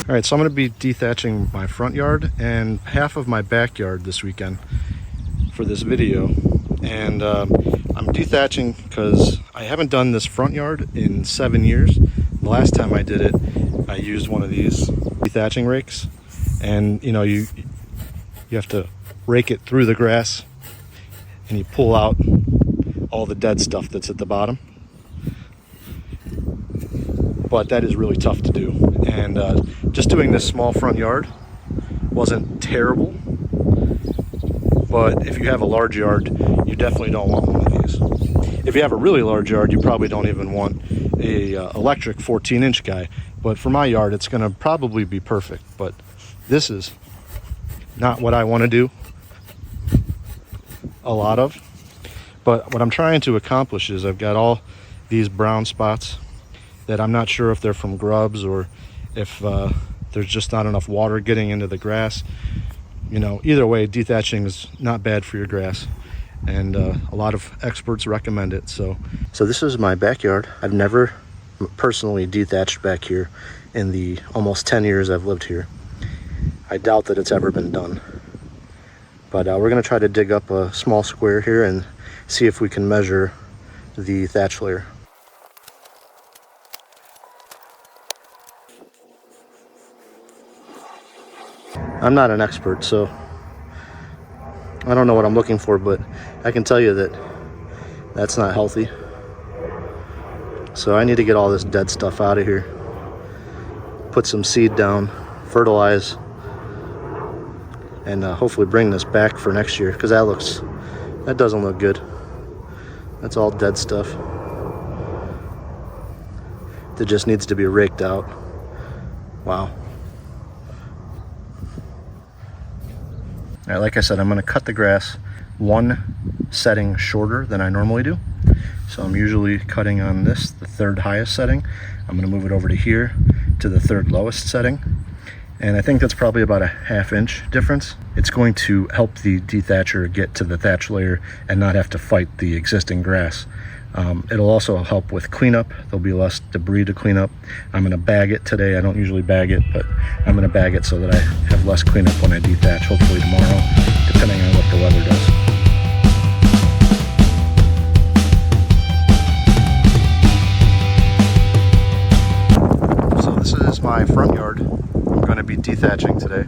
All right, so I'm going to be dethatching my front yard and half of my backyard this weekend for this video. And I'm dethatching because I haven't done this front yard in 7 years. The last time I did it, I used one of these dethatching rakes, and you have to rake it through the grass and you pull out all the dead stuff that's at the bottom. But that is really tough to do, and just doing this small front yard wasn't terrible. But if you have a large yard, you definitely don't want one of these. If you have a really large yard, you probably don't even want a electric 14-inch guy. But for my yard, it's going to probably be perfect. But this is not what I want to do a lot of. But what I'm trying to accomplish is I've got all these brown spots that I'm not sure if they're from grubs or if there's just not enough water getting into the grass. Either way, dethatching is not bad for your grass, and a lot of experts recommend it. So this is my backyard. I've never personally dethatched back here in the almost 10 years I've lived here. I doubt that it's ever been done. But we're going to try to dig up a small square here and see if we can measure the thatch layer. I'm not an expert, so I don't know what I'm looking for, but I can tell you that that's not healthy. So I need to get all this dead stuff out of here, put some seed down, fertilize, and hopefully bring this back for next year, because that doesn't look good. That's all dead stuff that just needs to be raked out. Wow. All right, like I said, I'm going to cut the grass one setting shorter than I normally do. So I'm usually cutting on this, the third highest setting. I'm going to move it over to here to the third lowest setting. And I think that's probably about a 1/2 inch difference. It's going to help the dethatcher get to the thatch layer and not have to fight the existing grass. It'll also help with cleanup. There'll be less debris to clean up. I'm going to bag it today. I don't usually bag it, but I'm going to bag it so that I have less cleanup when I dethatch, hopefully tomorrow, depending on what the weather does. So this is my front yard. I'm going to be dethatching today.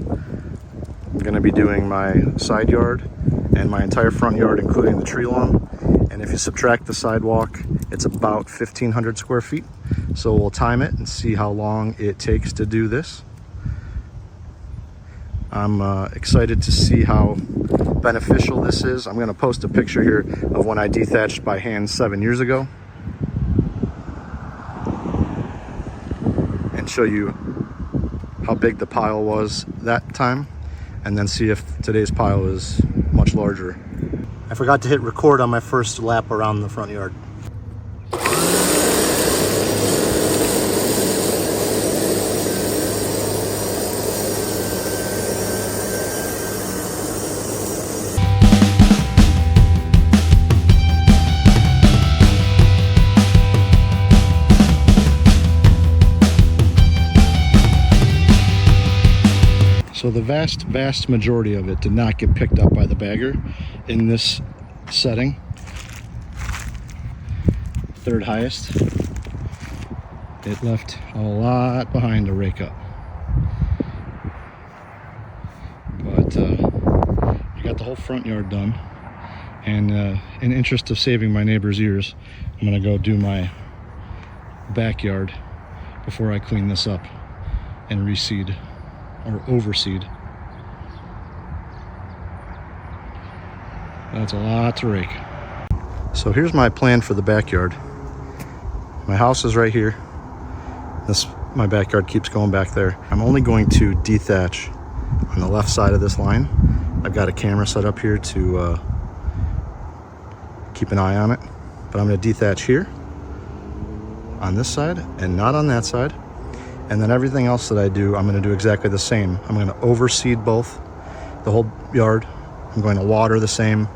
I'm going to be doing my side yard and my entire front yard, including the tree lawn. And if you subtract the sidewalk, it's about 1,500 square feet. So we'll time it and see how long it takes to do this. I'm excited to see how beneficial this is. I'm going to post a picture here of when I dethatched by hand 7 years ago and show you how big the pile was that time, and then see if today's pile is much larger. I forgot to hit record on my first lap around the front yard. So the vast majority of it did not get picked up by the bagger in this setting. Third highest. It left a lot behind to rake up. But I got the whole front yard done. And in interest of saving my neighbor's ears, I'm gonna go do my backyard before I clean this up and reseed or overseed. That's a lot to rake. So here's my plan for the backyard. My house is right here. My backyard keeps going back there. I'm only going to dethatch on the left side of this line. I've got a camera set up here to keep an eye on it. But I'm going to dethatch here on this side and not on that side. And then everything else that I do, I'm going to do exactly the same. I'm going to overseed both, the whole yard. I'm going to water the same.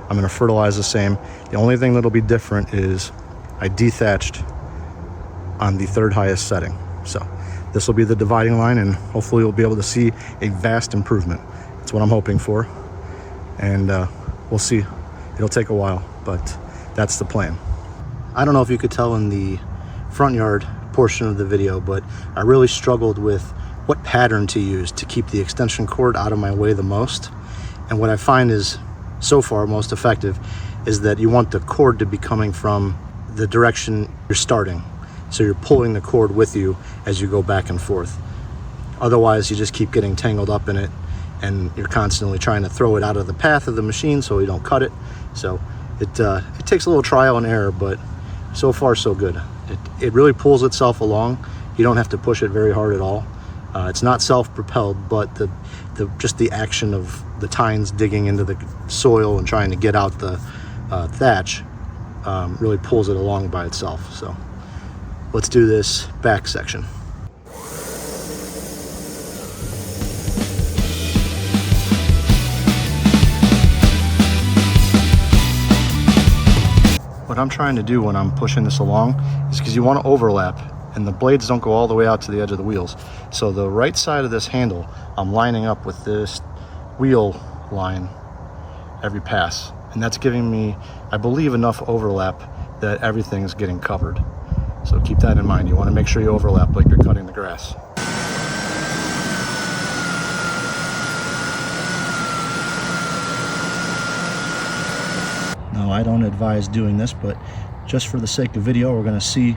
I'm going to fertilize the same. The only thing that'll be different is I dethatched on the third highest setting. So this will be the dividing line, and hopefully we'll be able to see a vast improvement. That's what I'm hoping for. And we'll see. It'll take a while, but that's the plan. I don't know if you could tell in the front yard portion of the video, but I really struggled with what pattern to use to keep the extension cord out of my way the most. And what I find is so far most effective is that you want the cord to be coming from the direction you're starting. So you're pulling the cord with you as you go back and forth. Otherwise, you just keep getting tangled up in it, and you're constantly trying to throw it out of the path of the machine so you don't cut it. So it takes a little trial and error, but so far so good. It really pulls itself along. You don't have to push it very hard at all. It's not self-propelled, but just the action of the tines digging into the soil and trying to get out the thatch really pulls it along by itself. So let's do this back section. What I'm trying to do when I'm pushing this along is because you want to overlap and the blades don't go all the way out to the edge of the wheels. So the right side of this handle, I'm lining up with this wheel line every pass. And that's giving me, I believe, enough overlap that everything's getting covered. So keep that in mind. You want to make sure you overlap like you're cutting the grass. Now, I don't advise doing this, but just for the sake of video, we're going to see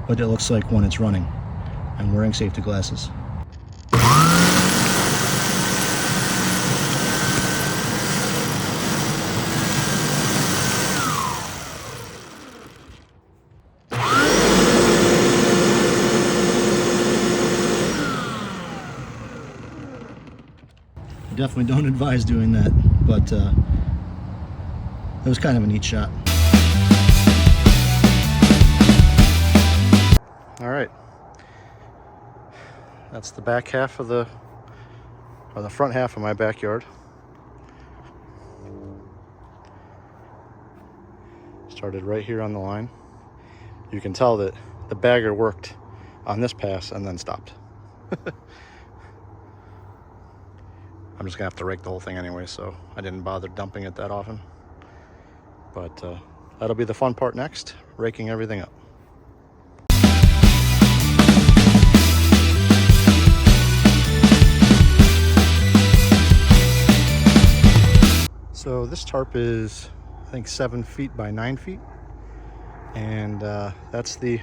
what it looks like when it's running. I'm wearing safety glasses. I definitely don't advise doing that, but it was kind of a neat shot. All right, that's the back half of the front half of my backyard. Started right here on the line. You can tell that the bagger worked on this pass and then stopped. I'm just gonna have to rake the whole thing anyway, so I didn't bother dumping it that often. But that'll be the fun part next, raking everything up. So this tarp is, I think, 7 feet by 9 feet. And that's the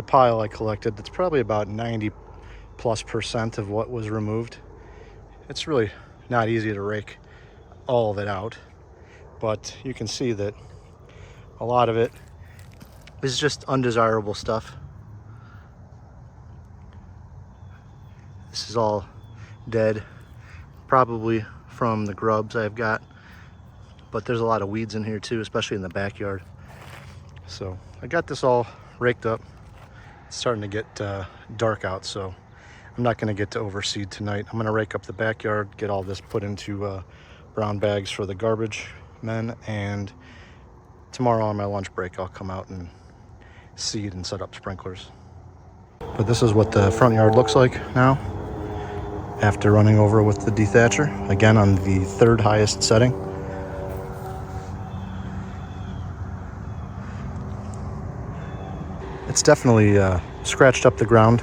pile I collected. That's probably about 90+% of what was removed. It's really not easy to rake all of it out, but you can see that a lot of it is just undesirable stuff. This is all dead, probably from the grubs I've got, but there's a lot of weeds in here too, especially in the backyard. So I got this all raked up. It's starting to get dark out, so I'm not going to get to overseed tonight. I'm going to rake up the backyard, get all this put into brown bags for the garbage men, and tomorrow on my lunch break I'll come out and seed and set up sprinklers. But this is what the front yard looks like now after running over with the Dethatcher, again on the 3rd highest setting. It's definitely scratched up the ground,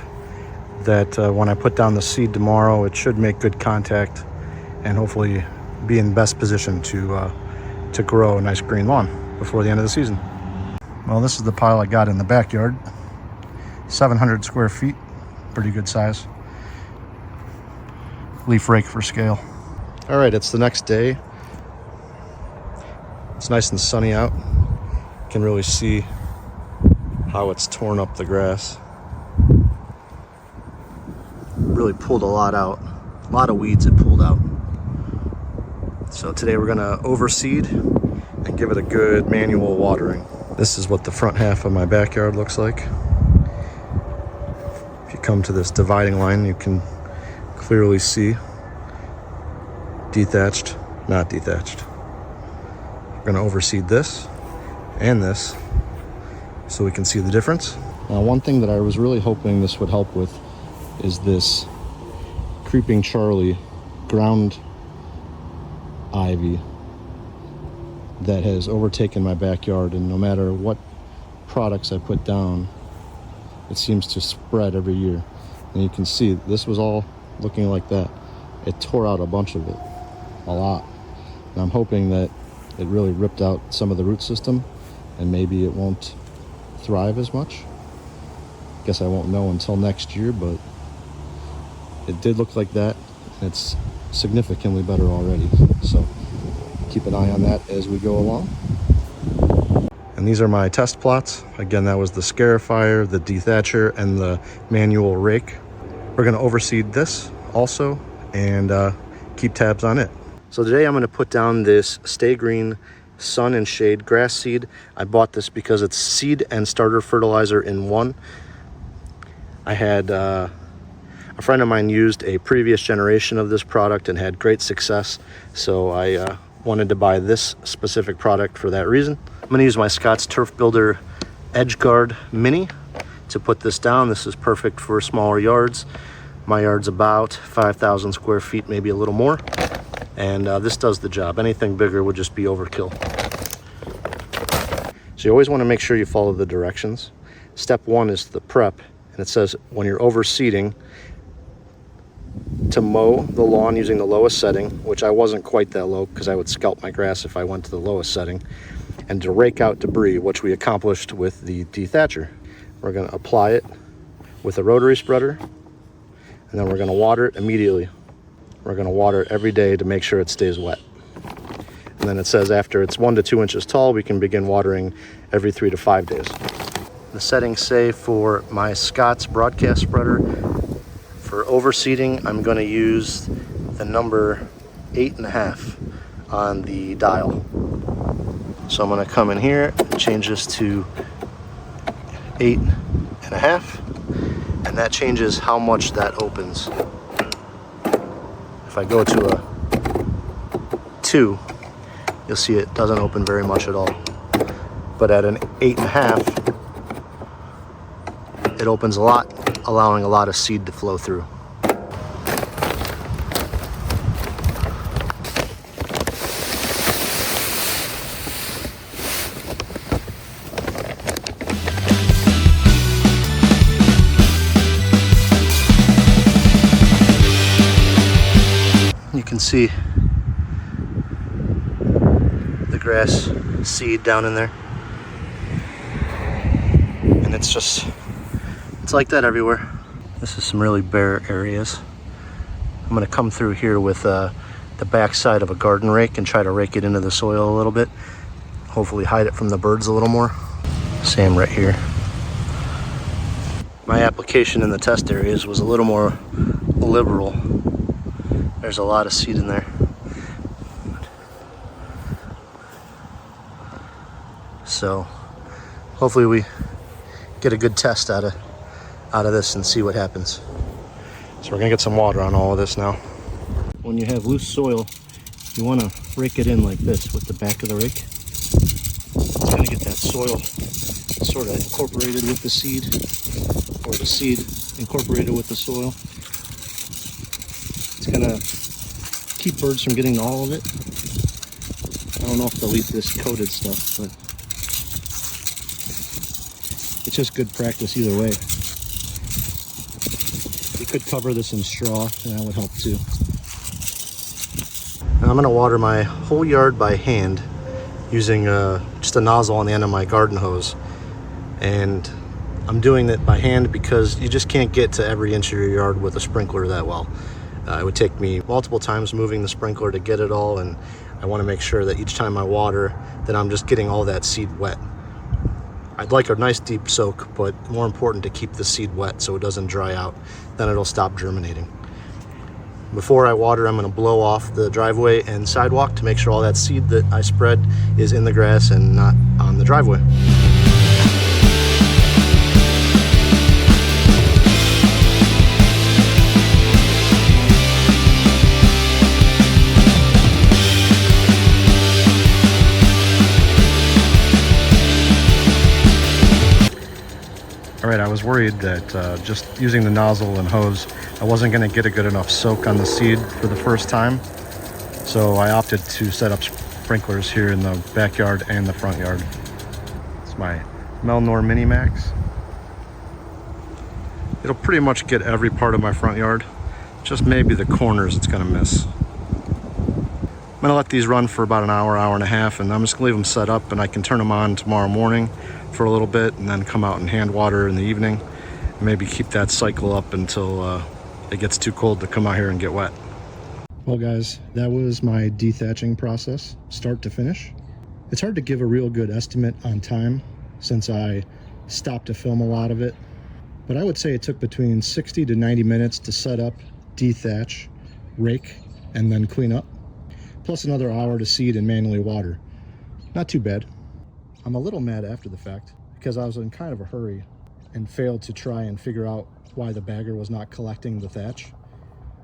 that when I put down the seed tomorrow, it should make good contact and hopefully be in best position to grow a nice green lawn before the end of the season. Well, this is the pile I got in the backyard. 700 square feet, pretty good size. Leaf rake for scale. All right, it's the next day. It's nice and sunny out. You can really see how it's torn up the grass. Really pulled a lot out. A lot of weeds it pulled out. So today we're gonna overseed and give it a good manual watering. This is what the front half of my backyard looks like. If you come to this dividing line, you can clearly see dethatched, not dethatched. We're gonna overseed this and this so we can see the difference. Now, one thing that I was really hoping this would help with is this Creeping Charlie ground ivy that has overtaken my backyard, and no matter what products I put down, it seems to spread every year. And you can see this was all looking like that. It tore out a bunch of it, a lot. And I'm hoping that it really ripped out some of the root system and maybe it won't thrive as much. Guess I won't know until next year, but it did look like that. It's significantly better already. So keep an eye on that as we go along. And these are my test plots. Again, that was the Scarifier, the Dethatcher, and the manual rake. We're gonna overseed this also and keep tabs on it. So today I'm gonna put down this Stay Green Sun and Shade grass seed. I bought this because it's seed and starter fertilizer in one. I had a friend of mine used a previous generation of this product and had great success. So I wanted to buy this specific product for that reason. I'm going to use my Scott's Turf Builder Edge Guard Mini to put this down. This is perfect for smaller yards. My yard's about 5,000 square feet, maybe a little more. And this does the job. Anything bigger would just be overkill. So you always want to make sure you follow the directions. Step one is the prep. And it says when you're overseeding, to mow the lawn using the lowest setting, which I wasn't quite that low because I would scalp my grass if I went to the lowest setting, and to rake out debris, which we accomplished with the Dethatcher. We're going to apply it with a rotary spreader, and then we're going to water it immediately. We're going to water it every day to make sure it stays wet. And then it says after it's 1 to 2 inches tall, we can begin watering every 3 to 5 days. The settings say for my Scott's broadcast spreader, for overseeding, I'm going to use the number 8.5 on the dial. So I'm going to come in here and change this to 8.5, and that changes how much that opens. If I go to a 2, you'll see it doesn't open very much at all. But at an 8.5, it opens a lot, allowing a lot of seed to flow through. You can see the grass seed down in there. And it's like that everywhere. This is some really bare areas. I'm going to come through here with the back side of a garden rake and try to rake it into the soil a little bit. Hopefully hide it from the birds a little more. Same right here. My application in the test areas was a little more liberal. There's a lot of seed in there. So hopefully we get a good test out of this and see what happens. So we're gonna get some water on all of this now. When you have loose soil, you want to rake it in like this with the back of the rake. It's gonna get that soil sort of incorporated with the seed, or the seed incorporated with the soil. It's gonna keep birds from getting all of it. I don't know if they'll eat this coated stuff, but it's just good practice either way. You could cover this in straw, and that would help too. Now I'm going to water my whole yard by hand using just a nozzle on the end of my garden hose. And I'm doing it by hand because you just can't get to every inch of your yard with a sprinkler that well. It would take me multiple times moving the sprinkler to get it all, and I want to make sure that each time I water that I'm just getting all that seed wet. I'd like a nice deep soak, but more important to keep the seed wet so it doesn't dry out. Then it'll stop germinating. Before I water, I'm going to blow off the driveway and sidewalk to make sure all that seed that I spread is in the grass and not on the driveway. All right, I was worried that just using the nozzle and hose, I wasn't going to get a good enough soak on the seed for the first time. So I opted to set up sprinklers here in the backyard and the front yard. It's my Melnor Mini Max. It'll pretty much get every part of my front yard, just maybe the corners it's going to miss. I'm going to let these run for about an hour, hour and a half, and I'm just going to leave them set up, and I can turn them on tomorrow morning for a little bit and then come out and hand water in the evening. And maybe keep that cycle up until it gets too cold to come out here and get wet. Well guys, that was my dethatching process, start to finish. It's hard to give a real good estimate on time since I stopped to film a lot of it, but I would say it took between 60 to 90 minutes to set up, dethatch, rake, and then clean up, plus another hour to seed and manually water. Not too bad. I'm a little mad after the fact because I was in kind of a hurry and failed to try and figure out why the bagger was not collecting the thatch.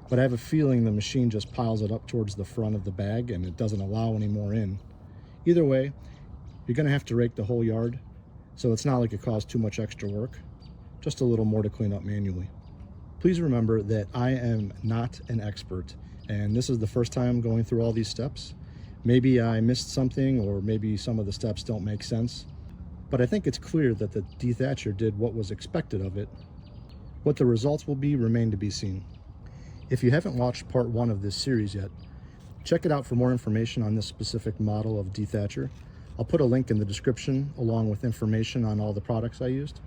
But I have a feeling the machine just piles it up towards the front of the bag and it doesn't allow any more in. Either way, you're going to have to rake the whole yard, so it's not like it caused too much extra work, just a little more to clean up manually. Please remember that I am not an expert, and this is the first time going through all these steps. Maybe I missed something, or maybe some of the steps don't make sense, but I think it's clear that the Dethatcher did what was expected of it. What the results will be remain to be seen. If you haven't watched part 1 of this series yet, check it out for more information on this specific model of Dethatcher. I'll put a link in the description along with information on all the products I used.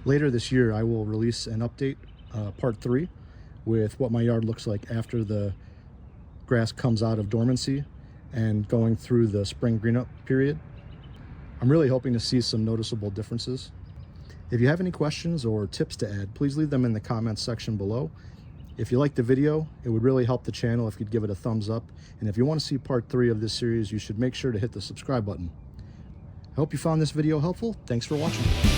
Later this year, I will release an update, part 3, with what my yard looks like after the grass comes out of dormancy and going through the spring green up period. I'm really hoping to see some noticeable differences. If you have any questions or tips to add, please leave them in the comments section below. If you liked the video, it would really help the channel if you'd give it a thumbs up. And if you want to see part 3 of this series, you should make sure to hit the subscribe button. I hope you found this video helpful. Thanks for watching.